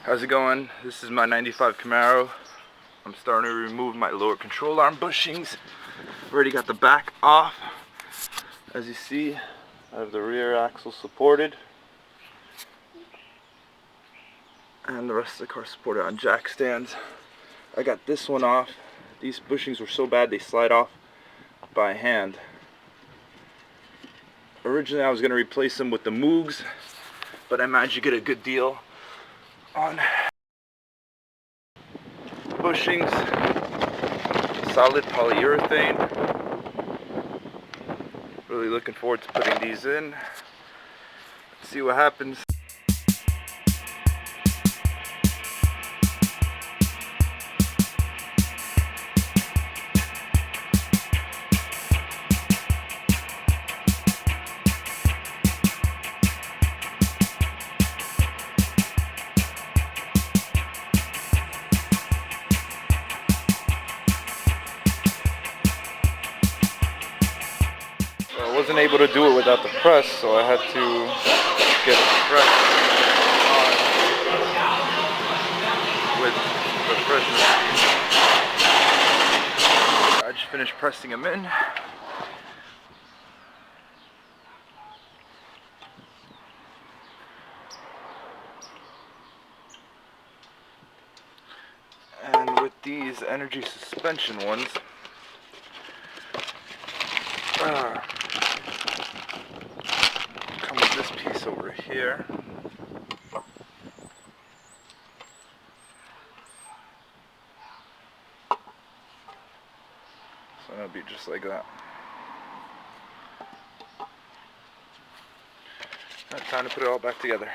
How's it going? This is my 95 Camaro. I'm starting to remove my lower control arm bushings. Already got the back off. As you see, I have the rear axle supported. And the rest of the car supported on jack stands. I got this one off. These bushings were so bad they slide off by hand. Originally I was going to replace them with the Moogs, but I managed to get a good deal on bushings, solid polyurethane. Really looking forward to putting these in. Let's see what happens. I wasn't able to do it without the press, so I had to get it pressed on with the press machine. I just finished pressing them in. And with these energy suspension ones, come with this piece over here. So it'll be just like that. Time to put it all back together.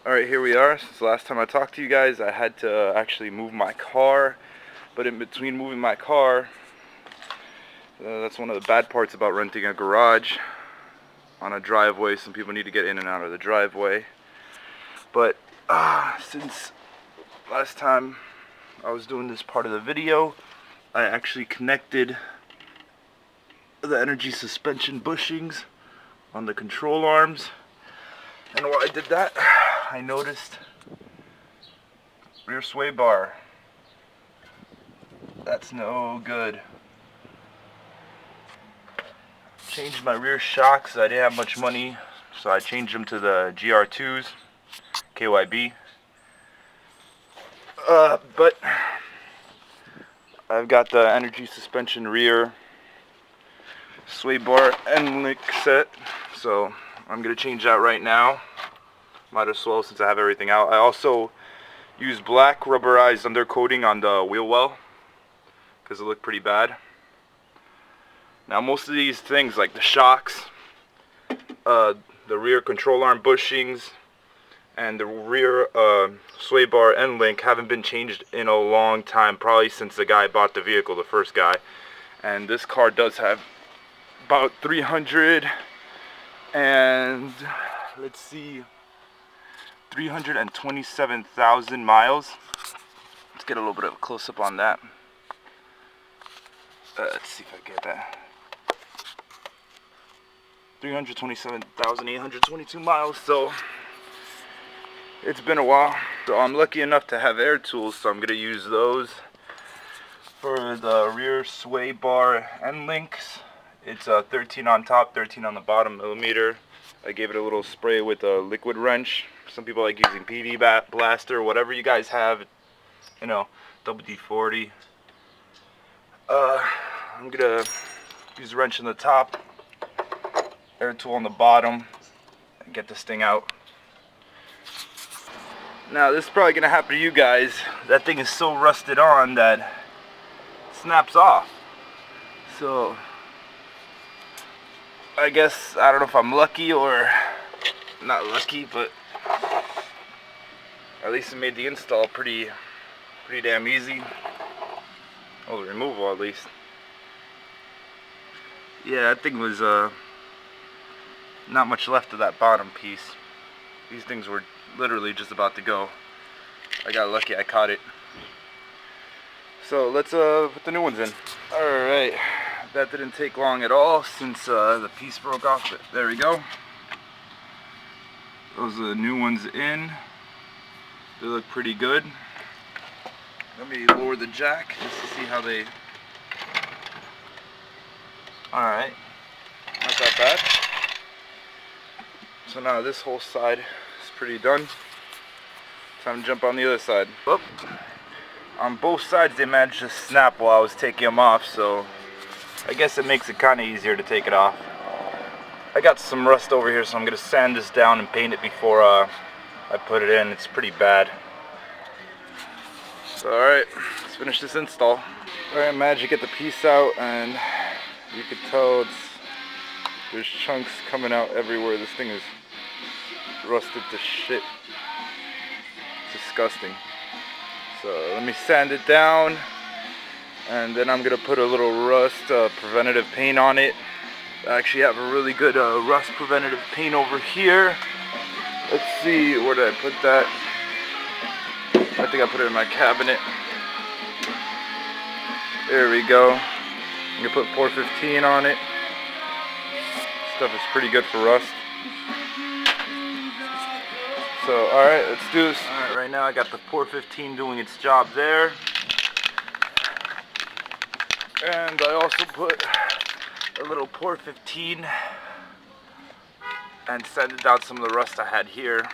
Alright, here we are. Since the last time I talked to you guys, I had to actually move my car. But in between moving my car, that's one of the bad parts about renting a garage on a driveway. Some people need to get in and out of the driveway. But since last time I was doing this part of the video, I actually connected the energy suspension bushings on the control arms. And while I did that, I noticed rear sway bar. That's no good. Changed my rear shocks. I didn't have much money, so I changed them to the GR2s, KYB. But I've got the energy suspension rear sway bar end link set, so I'm gonna change that right now. Might as well, since I have everything out. I also use black rubberized undercoating on the wheel well because it looked pretty bad. Now most of these things, like the shocks, the rear control arm bushings, and the rear sway bar end link haven't been changed in a long time, probably since the guy bought the vehicle, the first guy. And this car does have about 300 and let's see, 327,000 miles. Let's get a little bit of a close-up on that. Let's see if I get that. 327,822 miles, so it's been a while. So I'm lucky enough to have air tools, so I'm gonna use those for the rear sway bar end links. It's 13 on top, 13 on the bottom millimeter. I gave it a little spray with a liquid wrench. Some people like using PV blaster, whatever you guys have, you know, WD-40. I'm gonna use a wrench on the top, air tool on the bottom, and get this thing out. Now this is probably gonna happen to you guys. That thing is so rusted on that it snaps off. So I guess, I don't know if I'm lucky or not lucky, but at least it made the install pretty damn easy. Well, the removal at least. Yeah, that thing was not much left of that bottom piece. These things were literally just about to go. I got lucky, I caught it. So let's put the new ones in. Alright, that didn't take long at all since the piece broke off, but there we go. Those are the new ones in. They look pretty good. Let me lower the jack just to see how they... Alright, not that bad. So now this whole side is pretty done. Time to jump on the other side. Oop. On both sides they managed to snap while I was taking them off, so I guess it makes it kind of easier to take it off. I got some rust over here, so I'm going to sand this down and paint it before I put it in. It's pretty bad. So alright, let's finish this install. Alright, I managed to get the piece out, and you can tell there's chunks coming out everywhere. This thing is rusted to shit. It's disgusting. So let me sand it down, and then I'm gonna put a little rust preventative paint on it. I actually have a really good rust preventative paint over here. Let's see, where did I put that? I think I put it in my cabinet. There we go. I'm gonna put 415 on it. Stuff is pretty good for rust. So, alright, let's do this. Alright, right now I got the 415 doing its job there. And I also put a little 415 and sanded down some of the rust I had here.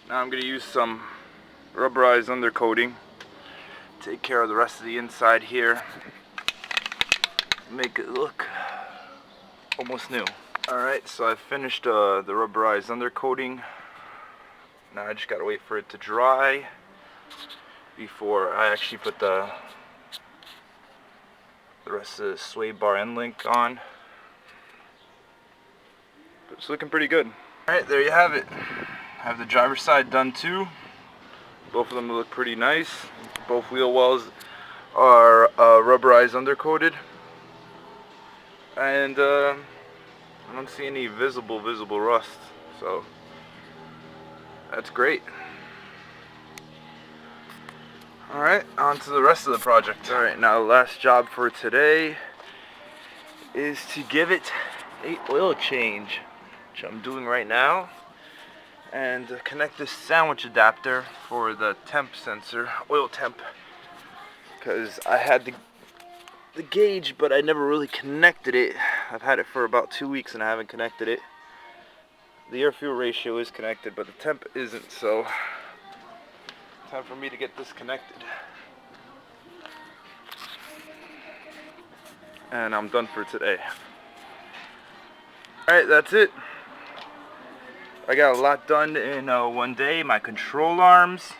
Now I'm going to use some rubberized undercoating. Take care of the rest of the inside here. Make it look almost new. Alright, so I finished the rubberized undercoating. Now I just gotta wait for it to dry before I actually put the rest of the sway bar end link on. But it's looking pretty good. Alright, there you have it. I have the driver's side done too. Both of them look pretty nice. Both wheel wells are rubberized undercoated. And I don't see any visible rust. So that's great. Alright, on to the rest of the project. Alright, now the last job for today is to give it an oil change, which I'm doing right now, and connect this sandwich adapter for the temp sensor, oil temp, because I had the gauge, but I never really connected it. I've had it for about 2 weeks and I haven't connected it. The air-fuel ratio is connected, but the temp isn't, so time for me to get this connected. And I'm done for today. Alright, that's it. I got a lot done in one day. My control arms.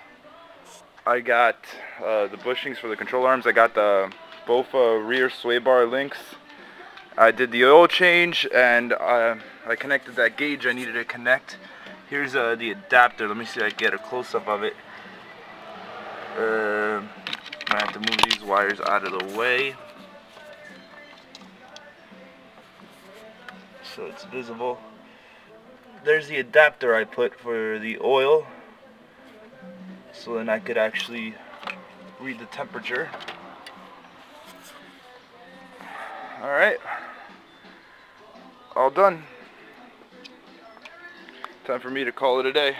I got the bushings for the control arms. I got both rear sway bar links. I did the oil change, and I connected that gauge I needed to connect. Here's the adapter. Let me see if I can get a close-up of it. I have to move these wires out of the way so it's visible. There's the adapter I put for the oil, so then I could actually read the temperature. Alright, all done. Time for me to call it a day.